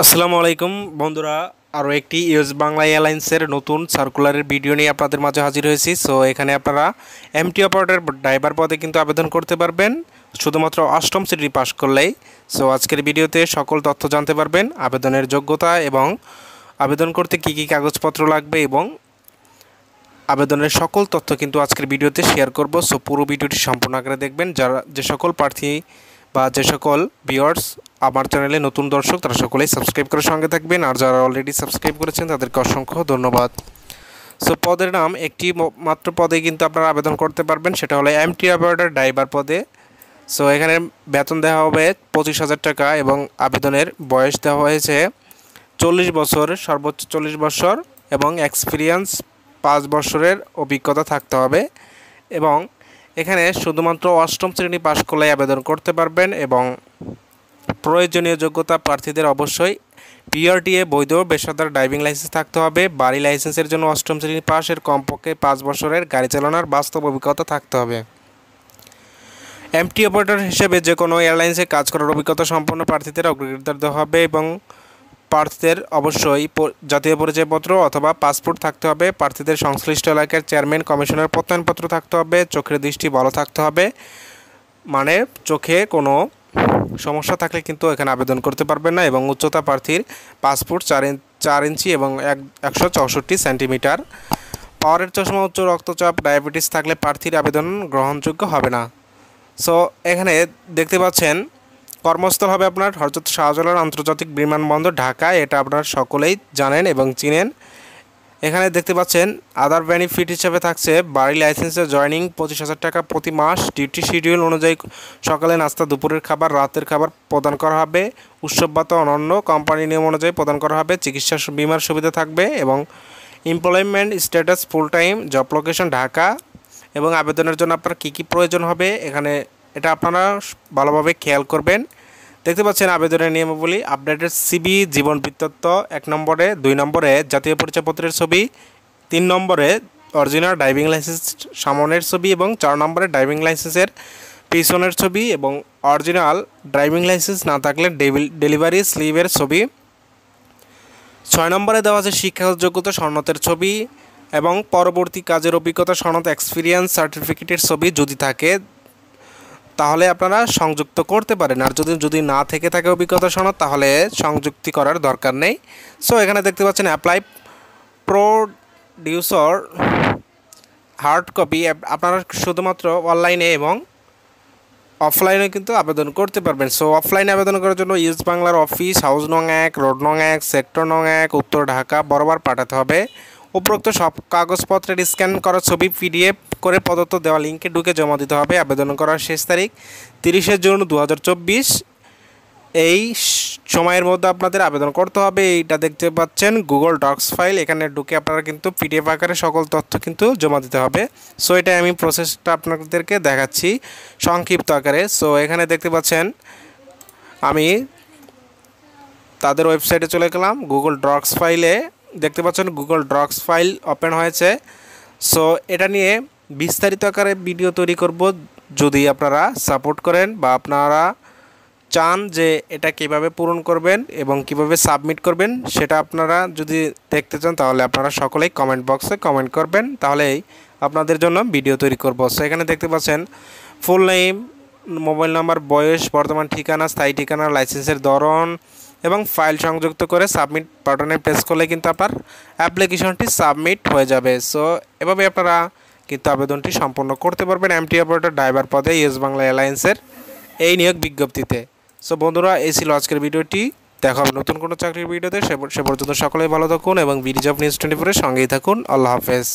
আসসালামু আলাইকুম বন্ধুরা, আরও একটি ইউএস বাংলা এয়ারলাইন্সের নতুন সার্কুলারের ভিডিও নিয়ে আপনাদের মাঝে হাজির হয়েছি। সো এখানে আপনারা এমটি অপারেটর ড্রাইভার পদে কিন্তু আবেদন করতে পারবেন শুধুমাত্র অষ্টম শ্রেণী পাশ করলেই। সো আজকের ভিডিওতে সকল তথ্য জানতে পারবেন, আবেদনের যোগ্যতা এবং আবেদন করতে কী কী কাগজপত্র লাগবে এবং আবেদনের সকল তথ্য কিন্তু আজকের ভিডিওতে শেয়ার করব। সো পুরো ভিডিওটি সম্পূর্ণ আকারে দেখবেন। যে সকল প্রার্থী বা যে সকল ভিউয়ার্স আমার চ্যানেলে নতুন দর্শক তারা সকলেই সাবস্ক্রাইব করে সঙ্গে থাকবেন, আর যারা অলরেডি সাবস্ক্রাইব করেছেন তাদেরকে অসংখ্য ধন্যবাদ। সো পদের নাম একটি মাত্র পদে কিন্তু আপনারা আবেদন করতে পারবেন, সেটা হলো এমটি অপারেটর ড্রাইভার পদে। সো এখানে বেতন দেওয়া হবে 25,000 টাকা এবং আবেদনের বয়স দেওয়া হয়েছে 40 বছর, সর্বোচ্চ 40 বছর এবং এক্সপিরিয়েন্স 5 বছরের অভিজ্ঞতা থাকতে হবে। এবং এখানে শুধুমাত্র অষ্টম শ্রেণী পাশ করলে আবেদন করতে পারবেন এবং প্রয়োজনীয় যোগ্যতা প্রার্থীদের অবশ্যই পিআরটিএ বৈধ পেশাদার ড্রাইভিং লাইসেন্স থাকতে হবে। বাড়ি লাইসেন্সের জন্য অষ্টম শ্রেণী পাশের কমপক্ষে 5 বছরের গাড়ি চালানোর বাস্তব অভিজ্ঞতা থাকতে হবে। এমটি অপারেটর হিসেবে যে কোনো এয়ারলাইন্সে কাজ করার অভিজ্ঞতা সম্পন্ন প্রার্থীদের অগ্রাধিকার দেওয়া হবে এবং প্রার্থীদের অবশ্যই জাতীয় পরিচয়পত্র অথবা পাসপোর্ট থাকতে হবে। প্রার্থীদের সংশ্লিষ্ট এলাকার চেয়ারম্যান কমিশনের প্রত্যয়নপত্র থাকতে হবে। চোখের দৃষ্টি ভালো থাকতে হবে, মানে চোখে কোনো সমস্যা থাকলে কিন্তু এখানে আবেদন করতে পারবেন না। এবং উচ্চতা প্রার্থীর পাসপোর্ট 4 ইঞ্চি এবং 164 সেন্টিমিটার। পাওয়ারের চশমা, উচ্চ রক্তচাপ, ডায়াবেটিস থাকলে প্রার্থীর আবেদন গ্রহণযোগ্য হবে না। সো এখানে দেখতে পাচ্ছেন কর্মস্থল হবে আপনার হযরত শাহজালাল আন্তর্জাতিক বিমানবন্দর, ঢাকা। এটা আপনারা সকলেই জানেন এবং চিনেন। এখানে দেখতে পাচ্ছেন আদার বেনিফিট হিসেবে থাকছে বাড়ি লাইসেন্সে জয়নিং 25,000 টাকা প্রতি মাস। ডিউটি শিডিউল অনুযায়ী সকালে নাস্তা, দুপুরের খাবার, রাতের খাবার প্রদান করা হবে। উৎসব ভাতা অন্যান্য কোম্পানি নিয়ম অনুযায়ী প্রদান করা হবে। চিকিৎসা বিমার সুবিধা থাকবে এবং employment status full time, job location Dhaka. এবং আবেদনের জন্য আপনার কী কী প্রয়োজন হবে এখানে এটা আপনারা ভালোভাবে খেয়াল করবেন। দেখতে পাচ্ছেন আবেদনের নিয়মাবলী: আপডেটেড সিবি, জীবন বৃত্তান্ত 1 নম্বরে, 2 নম্বরে জাতীয় পরিচয়পত্রের ছবি, 3 নম্বরে অরিজিনাল ড্রাইভিং লাইসেন্স সামনের ছবি এবং 4 নম্বরে ড্রাইভিং লাইসেন্সের পিছনের ছবি এবং অরিজিনাল ড্রাইভিং লাইসেন্স না থাকলে ডেলিভারি স্লিপের ছবি। 6 নম্বরে দেওয়া আছে শিক্ষাগত যোগ্যতা সনদের ছবি এবং পরবর্তী কাজের অভিজ্ঞতা সনদ, এক্সপিরিয়েন্স সার্টিফিকেটের ছবি যদি থাকে তাহলে আপনারা সংযুক্ত করতে পারেন, আর যদি না থেকে থাকে অভিজ্ঞতা সনদ তাহলে সংযুক্তি করার দরকার নেই। সো এখানে দেখতে পাচ্ছেন অ্যাপ্লাই প্রডিউসার হার্ড কপি। আপনারা শুধুমাত্র অনলাইনে এবং অফলাইনে কিন্তু আবেদন করতে পারবেন। সো অফলাইনে আবেদন করার জন্য ইউএস বাংলার অফিস, হাউস নং 1, রোড নং 1, সেক্টর নং 1, উত্তর ঢাকা বরাবর পাঠাতে হবে। উপরোক্ত সব কাগজপত্রের স্ক্যান করা ছবি পিডিএফ করে প্রদত্ত দেওয়া লিঙ্কে ঢুকে জমা দিতে হবে। আবেদন করার শেষ তারিখ 30 জুন 2024। এই সময়ের মধ্যে আপনাদের আবেদন করতে হবে। এইটা দেখতে পাচ্ছেন গুগল ডক্স ফাইল, এখানে ঢুকে আপনারা কিন্তু পিডিএফ আকারে সকল তথ্য কিন্তু জমা দিতে হবে। সো এটা আমি প্রসেসটা আপনাদেরকে দেখাচ্ছি সংক্ষিপ্ত আকারে। সো এখানে দেখতে পাচ্ছেন আমি তাদের ওয়েবসাইটে চলে গেলাম। গুগল ডক্স ফাইলে দেখতে পাচ্ছেন গুগল ডক্স ফাইল ওপেন হয়েছে। সো এটা নিয়ে বিস্তারিত আকারে ভিডিও তৈরি করব, যদি আপনারা সাপোর্ট করেন বা আপনারা চান যে এটা কিভাবে পূরণ করবেন এবং কিভাবে সাবমিট করবেন সেটা আপনারা যদি দেখতে চান তাহলে আপনারা সকলেই কমেন্ট বক্সে কমেন্ট করবেন, তাহলেই আপনাদের জন্য ভিডিও তৈরি করব। সো এখানে দেখতে পাচ্ছেন ফুল নেম, মোবাইল নাম্বার, বয়স, বর্তমান ঠিকানা, স্থায়ী ঠিকানা, লাইসেন্সের ধরন এবং ফাইল সংযুক্ত করে সাবমিট বাটনে প্রেস করলে কিন্তু আপনার অ্যাপ্লিকেশনটি সাবমিট হয়ে যাবে। সো এভাবে আপনারা কিন্তু আবেদনটি সম্পন্ন করতে পারবেন এমটি অপারেটর ড্রাইভার পদে ইউএস বাংলা এয়ারলাইন্সের এই নিয়োগ বিজ্ঞপ্তিতে। সো বন্ধুরা, এই ছিল আজকের ভিডিওটি। দেখা হবে নতুন কোনো চাকরির ভিডিওতে। সে পর্যন্ত সকলেই ভালো থাকুন এবং বিডি জব নিউজ 24-এর সঙ্গেই থাকুন। আল্লাহ হাফেজ।